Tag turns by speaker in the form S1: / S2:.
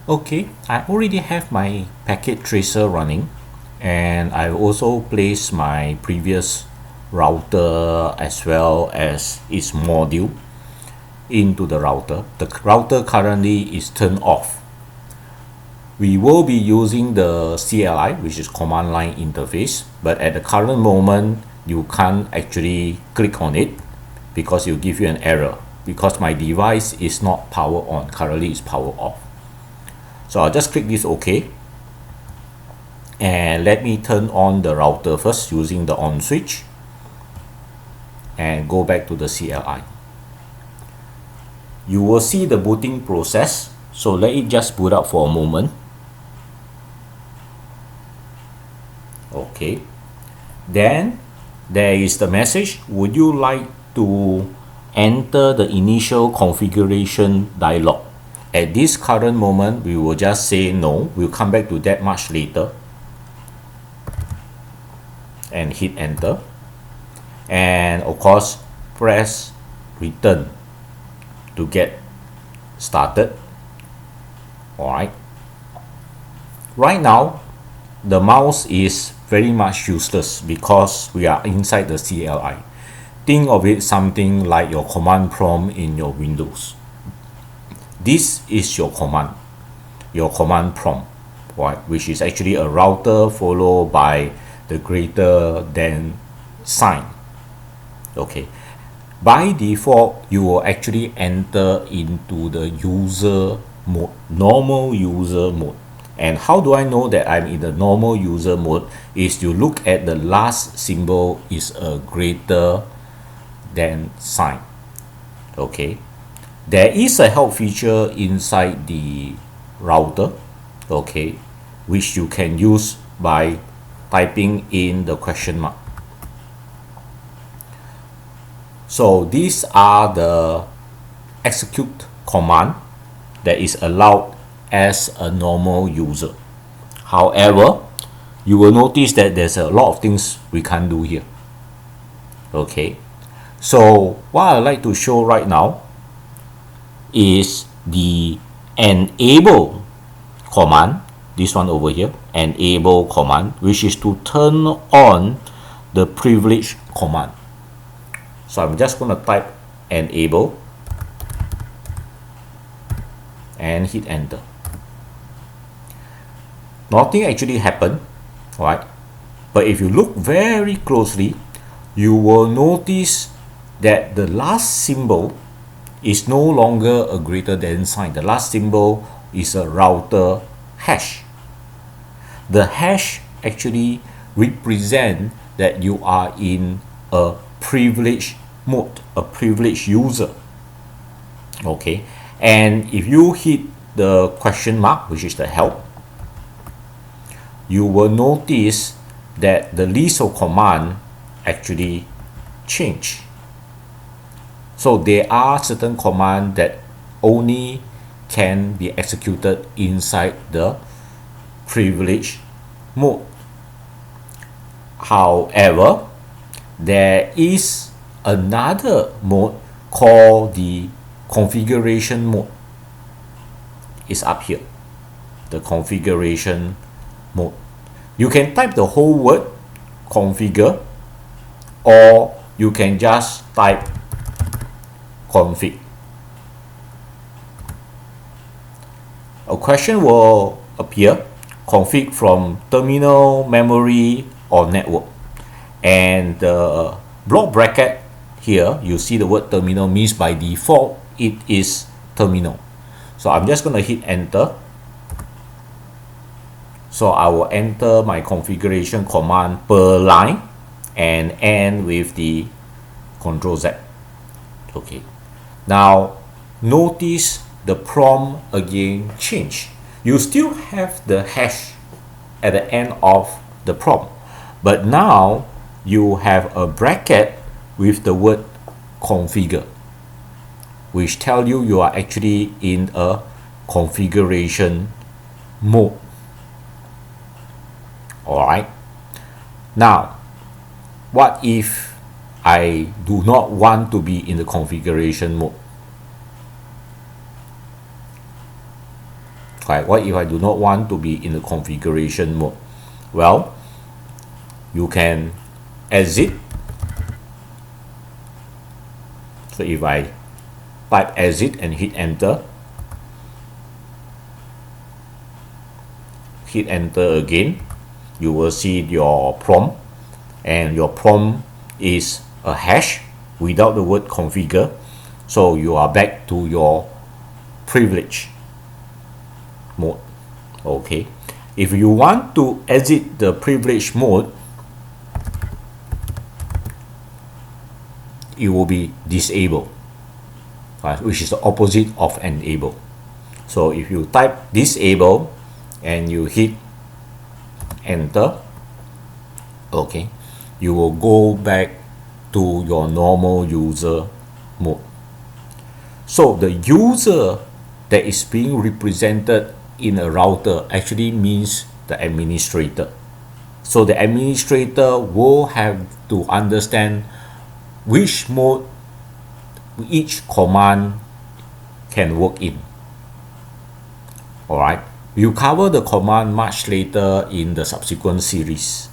S1: Okay, I already have my packet tracer running, and I also placed my previous router as well as its module into the router. The router currently is turned off. We will be using the CLI, which is command line interface, but at the current moment you can't actually click on it because it will give you an error because my device is not power on, currently it's power off. So I'll just click this OK, and let me turn on the router first using the on switch and go back to the CLI. You will see the booting process, so let it just boot up for a moment. Okay, then there is the message, would you like to enter the initial configuration dialog? At this current moment, we will just say no. We'll come back to that much later and hit enter, and of course press return to get started. Alright, right now the mouse is very much useless because we are inside the CLI. Think of it something like your command prompt in your Windows. This is your command prompt, right, which is actually a router followed by the greater than sign. Okay, by default you will actually enter into the user mode, normal user mode. And how do I know that I'm in the normal user mode? Is you look at the last symbol is a greater than sign. Okay, there is a help feature inside the router, okay, which you can use by typing in the question mark. So these are the execute command that is allowed as a normal user. However, you will notice that there's a lot of things we can't do here. Okay, so what I'd like to show right now is the enable command, this one over here, enable command, which is to turn on the privilege command. So I'm just going to type enable and hit enter. Nothing actually happened, right? But if you look very closely, you will notice that the last symbol is no longer a greater than sign. The last symbol is a router hash. The hash actually represent that you are in a privileged mode, a privileged user. Okay, and if you hit the question mark, which is the help, you will notice that the list of command actually change. So there are certain commands that only can be executed inside the privilege mode. However, there is another mode called the configuration mode. It's up here, the configuration mode. You can type the whole word configure, or you can just type config. A question will appear, config from terminal, memory, or network. And the block bracket here, you see the word terminal means by default it is terminal. So I'm just going to hit enter. So I will enter my configuration command per line and end with the Ctrl Z. Okay. Now notice the prompt again change. You still have the hash at the end of the prompt, but now you have a bracket with the word configure, which tell you are actually in a configuration mode. Alright, now what if I do not want to be in the configuration mode? Right? What if I do not want to be in the configuration mode? Well, you can exit. So if I type exit and hit enter again, you will see your prompt, and your prompt is a hash without the word configure. So you are back to your privilege mode. Okay, if you want to exit the privilege mode, it will be disable, right, which is the opposite of enable. So if you type disable and you hit enter, okay, you will go back to your normal user mode. So the user that is being represented in a router actually means the administrator. So the administrator will have to understand which mode each command can work in. Alright, we'll cover the command much later in the subsequent series.